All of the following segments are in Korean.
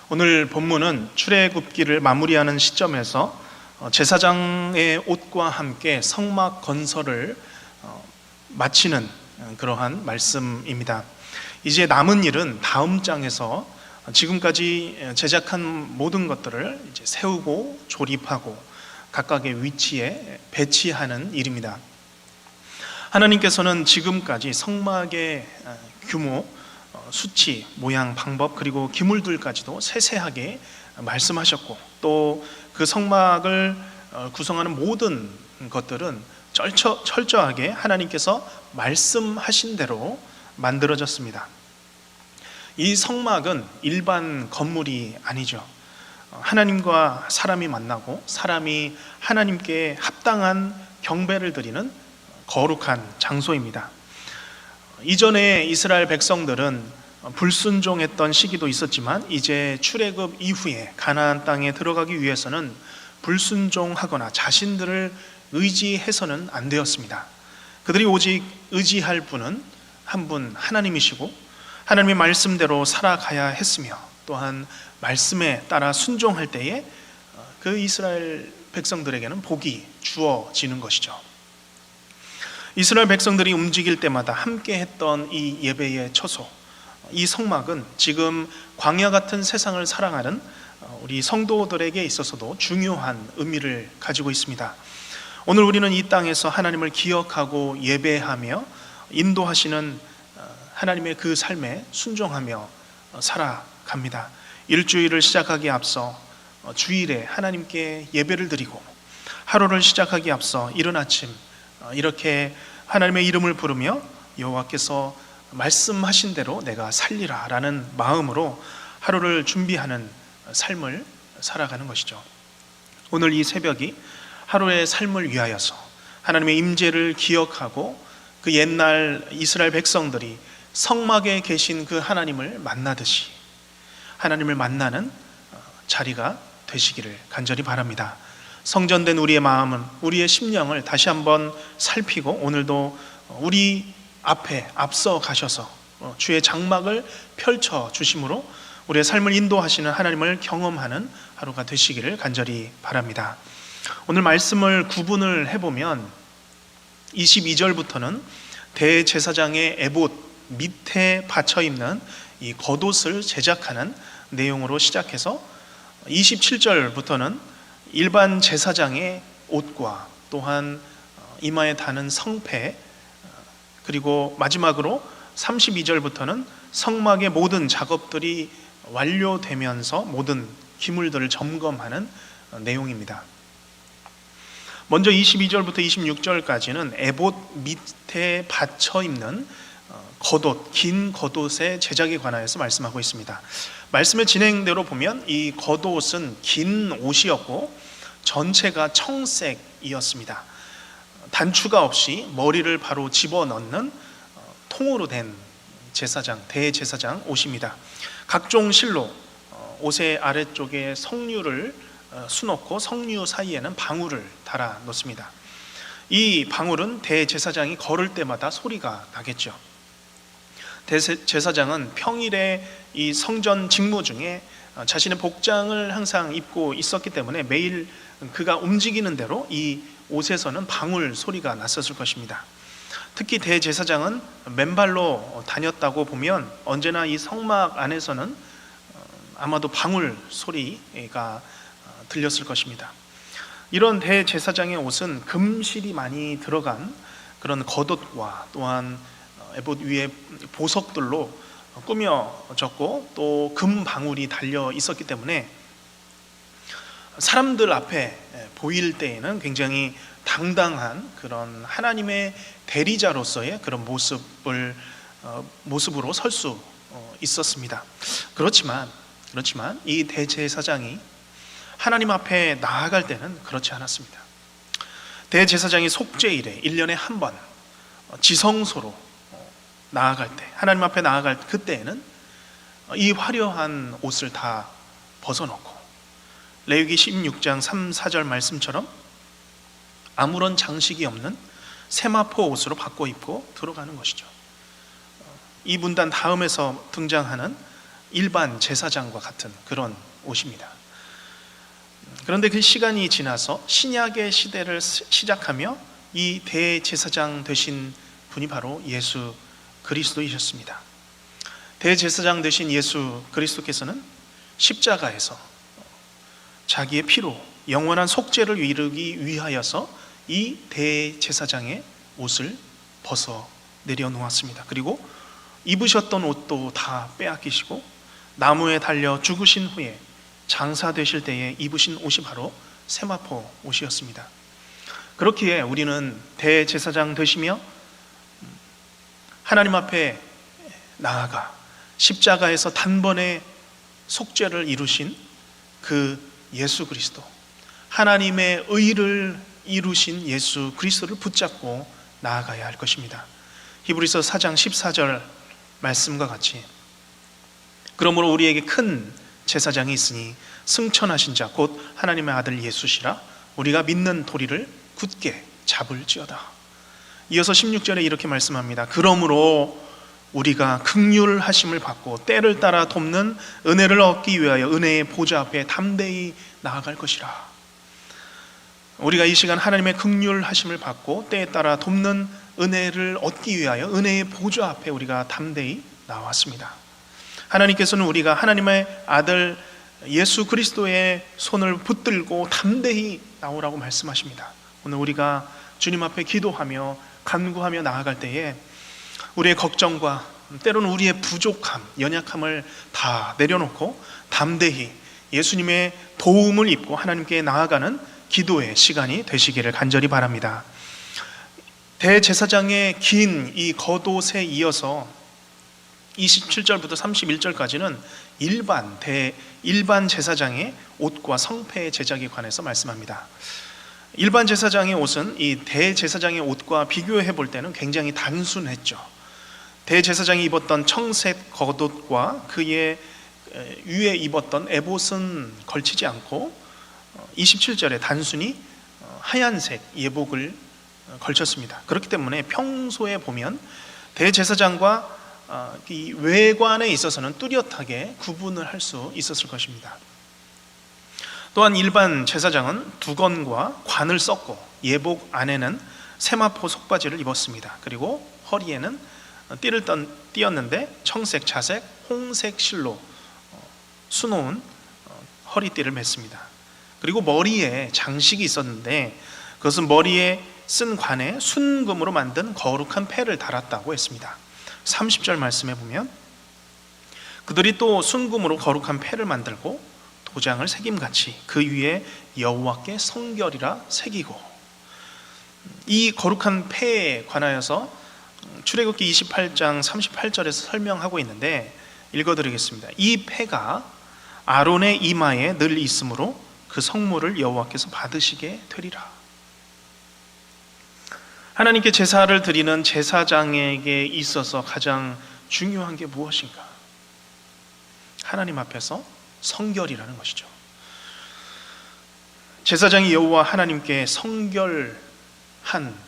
오늘 본문은 출애굽기를 마무리하는 시점에서 제사장의 옷과 함께 성막 건설을 마치는 그러한 말씀입니다. 이제 남은 일은 다음 장에서 지금까지 제작한 모든 것들을 이제 세우고 조립하고 각각의 위치에 배치하는 일입니다. 하나님께서는 지금까지 성막의 규모, 수치, 모양, 방법, 그리고 기물들까지도 세세하게 말씀하셨고, 또 그 성막을 구성하는 모든 것들은 철저하게 하나님께서 말씀하신 대로 만들어졌습니다. 이 성막은 일반 건물이 아니죠. 하나님과 사람이 만나고 사람이 하나님께 합당한 경배를 드리는 거룩한 장소입니다. 이전에 이스라엘 백성들은 불순종했던 시기도 있었지만 이제 출애굽 이후에 가나안 땅에 들어가기 위해서는 불순종하거나 자신들을 의지해서는 안 되었습니다. 그들이 오직 의지할 분은 한 분 하나님이시고 하나님의 말씀대로 살아가야 했으며, 또한 말씀에 따라 순종할 때에 그 이스라엘 백성들에게는 복이 주어지는 것이죠. 이스라엘 백성들이 움직일 때마다 함께 했던 이 예배의 처소, 이 성막은 지금 광야 같은 세상을 살아가는 우리 성도들에게 있어서도 중요한 의미를 가지고 있습니다. 오늘 우리는 이 땅에서 하나님을 기억하고 예배하며 인도하시는 하나님의 그 삶에 순종하며 살아갑니다. 일주일을 시작하기에 앞서 주일에 하나님께 예배를 드리고, 하루를 시작하기에 앞서 이른 아침 이렇게 하나님의 이름을 부르며 여호와께서 말씀하신 대로 내가 살리라 라는 마음으로 하루를 준비하는 삶을 살아가는 것이죠. 오늘 이 새벽이 하루의 삶을 위하여서 하나님의 임재를 기억하고 그 옛날 이스라엘 백성들이 성막에 계신 그 하나님을 만나듯이 하나님을 만나는 자리가 되시기를 간절히 바랍니다. 성전된 우리의 마음은, 우리의 심령을 다시 한번 살피고 오늘도 우리 앞에 앞서 가셔서 주의 장막을 펼쳐 주심으로 우리의 삶을 인도하시는 하나님을 경험하는 하루가 되시기를 간절히 바랍니다. 오늘 말씀을 구분을 해보면 22절부터는 대제사장의 에봇 밑에 받쳐 입는 이 겉옷을 제작하는 내용으로 시작해서 27절부터는 일반 제사장의 옷과 또한 이마에 다는 성패, 그리고 마지막으로 32절부터는 성막의 모든 작업들이 완료되면서 모든 기물들을 점검하는 내용입니다. 먼저 22절부터 26절까지는 에봇 밑에 받쳐 입는 겉옷, 긴 겉옷의 제작에 관하여서 말씀하고 있습니다. 말씀의 진행대로 보면 이 겉옷은 긴 옷이었고 전체가 청색이었습니다. 단추가 없이 머리를 바로 집어넣는 통으로 된 제사장, 대제사장 옷입니다. 각종 실로 옷의 아래쪽에 성류를 수놓고 성류 사이에는 방울을 달아 놓습니다. 이 방울은 대제사장이 걸을 때마다 소리가 나겠죠. 대제사장은 평일에 이 성전 직무 중에 자신의 복장을 항상 입고 있었기 때문에 매일 그가 움직이는 대로 이 옷에서는 방울 소리가 났었을 것입니다. 특히 대제사장은 맨발로 다녔다고 보면 언제나 이 성막 안에서는 아마도 방울 소리가 들렸을 것입니다. 이런 대제사장의 옷은 금실이 많이 들어간 그런 겉옷과 또한 에봇 위에 보석들로 꾸며졌고 또 금 방울이 달려 있었기 때문에 사람들 앞에 보일 때에는 굉장히 당당한 그런 하나님의 대리자로서의 그런 모습으로 설 수 있었습니다. 그렇지만 이 대제사장이 하나님 앞에 나아갈 때는 그렇지 않았습니다. 대제사장이 속죄일에 1년에 한 번 지성소로 나아갈 때, 하나님 앞에 나아갈 그때에는 이 화려한 옷을 다 벗어놓고 레위기 16장 3, 4절 말씀처럼 아무런 장식이 없는 세마포 옷으로 바꿔 입고 들어가는 것이죠. 이 문단 다음에서 등장하는 일반 제사장과 같은 그런 옷입니다. 그런데 그 시간이 지나서 신약의 시대를 시작하며 이 대제사장 되신 분이 바로 예수 그리스도이셨습니다. 대제사장 되신 예수 그리스도께서는 십자가에서 자기의 피로 영원한 속죄를 이루기 위하여서 이 대제사장의 옷을 벗어 내려놓았습니다. 그리고 입으셨던 옷도 다 빼앗기시고 나무에 달려 죽으신 후에 장사되실 때에 입으신 옷이 바로 세마포 옷이었습니다. 그렇기에 우리는 대제사장 되시며 하나님 앞에 나아가 십자가에서 단번에 속죄를 이루신 그 예수 그리스도, 하나님의 의를 이루신 예수 그리스도를 붙잡고 나아가야 할 것입니다. 히브리서 4장 14절 말씀과 같이 그러므로 우리에게 큰 제사장이 있으니 승천하신 자 곧 하나님의 아들 예수시라 우리가 믿는 도리를 굳게 잡을지어다. 이어서 16절에 이렇게 말씀합니다. 그러므로 우리가 긍휼하심을 받고 때를 따라 돕는 은혜를 얻기 위하여 은혜의 보좌 앞에 담대히 나아갈 것이라. 우리가 이 시간 하나님의 긍휼하심을 받고 때에 따라 돕는 은혜를 얻기 위하여 은혜의 보좌 앞에 우리가 담대히 나왔습니다. 하나님께서는 우리가 하나님의 아들 예수 그리스도의 손을 붙들고 담대히 나오라고 말씀하십니다. 오늘 우리가 주님 앞에 기도하며 간구하며 나아갈 때에 우리의 걱정과 때로는 우리의 부족함, 연약함을 다 내려놓고 담대히 예수님의 도움을 입고 하나님께 나아가는 기도의 시간이 되시기를 간절히 바랍니다. 대제사장의 긴 이 겉옷에 이어서 27절부터 31절까지는 일반 제사장의 옷과 성패의 제작에 관해서 말씀합니다. 일반 제사장의 옷은 이 대제사장의 옷과 비교해 볼 때는 굉장히 단순했죠. 대제사장이 입었던 청색 겉옷과 그의 위에 입었던 에봇은 걸치지 않고 27절에 단순히 하얀색 예복을 걸쳤습니다. 그렇기 때문에 평소에 보면 대제사장과 이 외관에 있어서는 뚜렷하게 구분을 할 수 있었을 것입니다. 또한 일반 제사장은 두건과 관을 썼고 예복 안에는 세마포 속바지를 입었습니다. 그리고 허리에는 띠를 띄었는데 청색, 자색, 홍색 실로 수놓은 허리띠를 맸습니다. 그리고 머리에 장식이 있었는데 그것은 머리에 쓴 관에 순금으로 만든 거룩한 패를 달았다고 했습니다. 30절 말씀에 보면 그들이 또 순금으로 거룩한 패를 만들고 도장을 새김같이 그 위에 여호와께 성결이라 새기고, 이 거룩한 패에 관하여서 출애굽기 28장 38절에서 설명하고 있는데 읽어드리겠습니다. 이 패가 아론의 이마에 늘 있으므로 그 성물을 여호와께서 받으시게 되리라. 하나님께 제사를 드리는 제사장에게 있어서 가장 중요한 게 무엇인가? 하나님 앞에서 성결이라는 것이죠. 제사장이 여호와 하나님께 성결한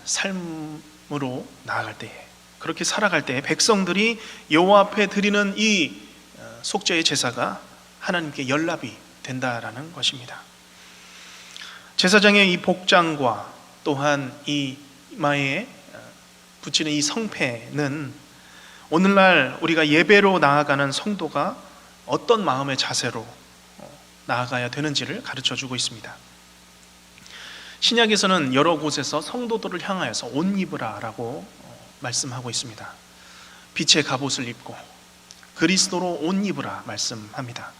삶으로 나아갈 때에, 그렇게 살아갈 때에 백성들이 여호와 앞에 드리는 이 속죄의 제사가 하나님께 연락이 된다라는 것입니다. 제사장의 이 복장과 또한 이 이마에 붙이는 이 성패는 오늘날 우리가 예배로 나아가는 성도가 어떤 마음의 자세로 나아가야 되는지를 가르쳐주고 있습니다. 신약에서는 여러 곳에서 성도들을 향하여서 옷 입으라 라고 말씀하고 있습니다. 빛의 갑옷을 입고 그리스도로 옷 입으라 말씀합니다.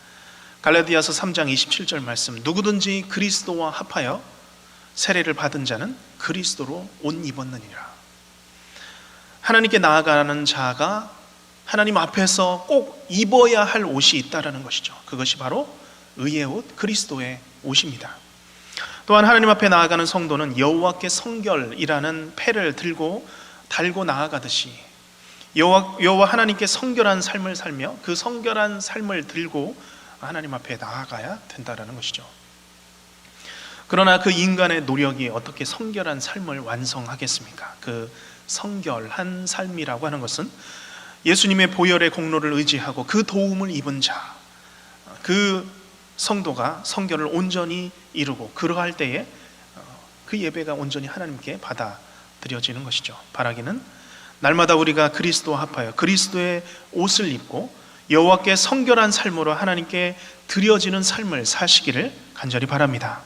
갈라디아서 3장 27절 말씀, 누구든지 그리스도와 합하여 세례를 받은 자는 그리스도로 옷 입었느니라. 하나님께 나아가는 자가 하나님 앞에서 꼭 입어야 할 옷이 있다라는 것이죠. 그것이 바로 의의 옷, 그리스도의 옷입니다. 또한 하나님 앞에 나아가는 성도는 여호와께 성결이라는 패를 달고 나아가듯이 여호와 하나님께 성결한 삶을 살며 그 성결한 삶을 들고 하나님 앞에 나아가야 된다라는 것이죠. 그러나 그 인간의 노력이 어떻게 성결한 삶을 완성하겠습니까? 그 성결한 삶이라고 하는 것은 예수님의 보혈의 공로를 의지하고 그 도움을 입은 자, 그 성도가 성결을 온전히 이루고 그러할 때에 그 예배가 온전히 하나님께 받아들여지는 것이죠. 바라기는 날마다 우리가 그리스도와 합하여 그리스도의 옷을 입고 여호와께 성결한 삶으로 하나님께 드려지는 삶을 사시기를 간절히 바랍니다.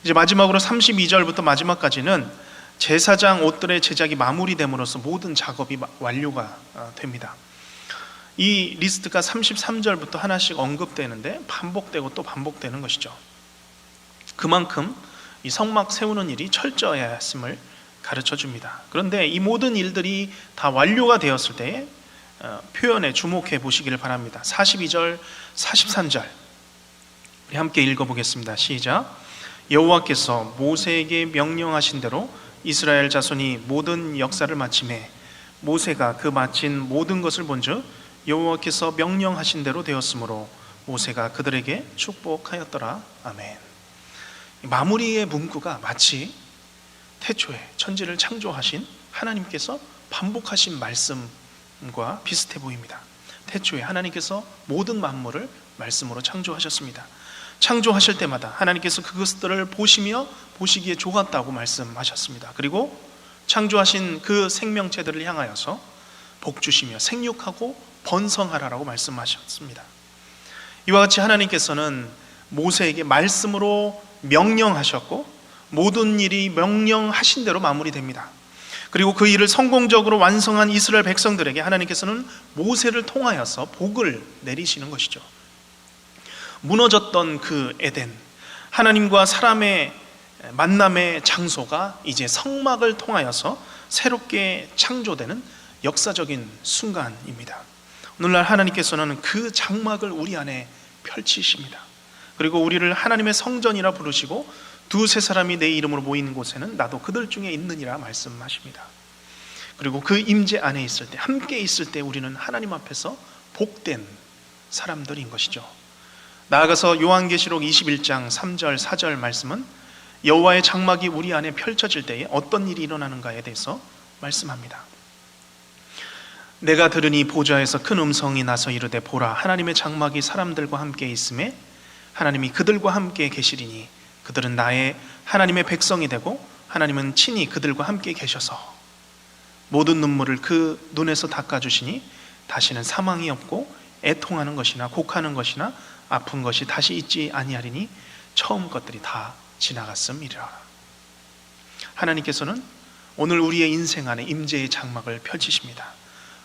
이제 마지막으로 32절부터 마지막까지는 제사장 옷들의 제작이 마무리됨으로써 모든 작업이 완료가 됩니다. 이 리스트가 33절부터 하나씩 언급되는데 반복되고 또 반복되는 것이죠. 그만큼 이 성막 세우는 일이 철저해야 했음을 가르쳐 줍니다. 그런데 이 모든 일들이 다 완료가 되었을 때에 표현에 주목해 보시기를 바랍니다. 42절, 43절 우리 함께 읽어보겠습니다. 시작. 여호와께서 모세에게 명령하신 대로 이스라엘 자손이 모든 역사를 마치매 모세가 그 마친 모든 것을 본즉 여호와께서 명령하신 대로 되었으므로 모세가 그들에게 축복하였더라. 아멘. 마무리의 문구가 마치 태초에 천지를 창조하신 하나님께서 반복하신 말씀과 비슷해 보입니다. 태초에 하나님께서 모든 만물을 말씀으로 창조하셨습니다. 창조하실 때마다 하나님께서 그것들을 보시며 보시기에 좋았다고 말씀하셨습니다. 그리고 창조하신 그 생명체들을 향하여서 복 주시며 생육하고 번성하라라고 말씀하셨습니다. 이와 같이 하나님께서는 모세에게 말씀으로 명령하셨고 모든 일이 명령하신 대로 마무리됩니다. 그리고 그 일을 성공적으로 완성한 이스라엘 백성들에게 하나님께서는 모세를 통하여서 복을 내리시는 것이죠. 무너졌던 그 에덴, 하나님과 사람의 만남의 장소가 이제 성막을 통하여서 새롭게 창조되는 역사적인 순간입니다. 오늘날 하나님께서는 그 장막을 우리 안에 펼치십니다. 그리고 우리를 하나님의 성전이라 부르시고 두세 사람이 내 이름으로 모이는 곳에는 나도 그들 중에 있느니라 말씀하십니다. 그리고 그 임재 안에 있을 때, 함께 있을 때 우리는 하나님 앞에서 복된 사람들인 것이죠. 나아가서 요한계시록 21장 3절 4절 말씀은 여호와의 장막이 우리 안에 펼쳐질 때에 어떤 일이 일어나는가에 대해서 말씀합니다. 내가 들으니 보좌에서 큰 음성이 나서 이르되 보라 하나님의 장막이 사람들과 함께 있음에 하나님이 그들과 함께 계시리니 그들은 나의 하나님의 백성이 되고 하나님은 친히 그들과 함께 계셔서 모든 눈물을 그 눈에서 닦아주시니 다시는 사망이 없고 애통하는 것이나 곡하는 것이나 아픈 것이 다시 있지 아니하리니 처음 것들이 다 지나갔음이라. 하나님께서는 오늘 우리의 인생 안에 임재의 장막을 펼치십니다.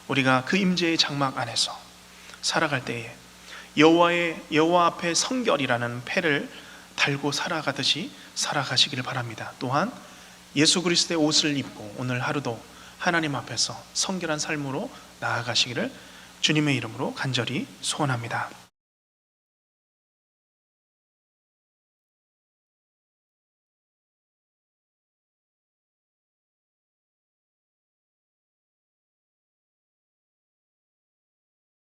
우리가 그 임재의 장막 안에서 살아갈 때에 여호와 앞에 성결이라는 패를 달고 살아가듯이 살아가시기를 바랍니다. 또한 예수 그리스도의 옷을 입고 오늘 하루도 하나님 앞에서 성결한 삶으로 나아가시기를 주님의 이름으로 간절히 소원합니다.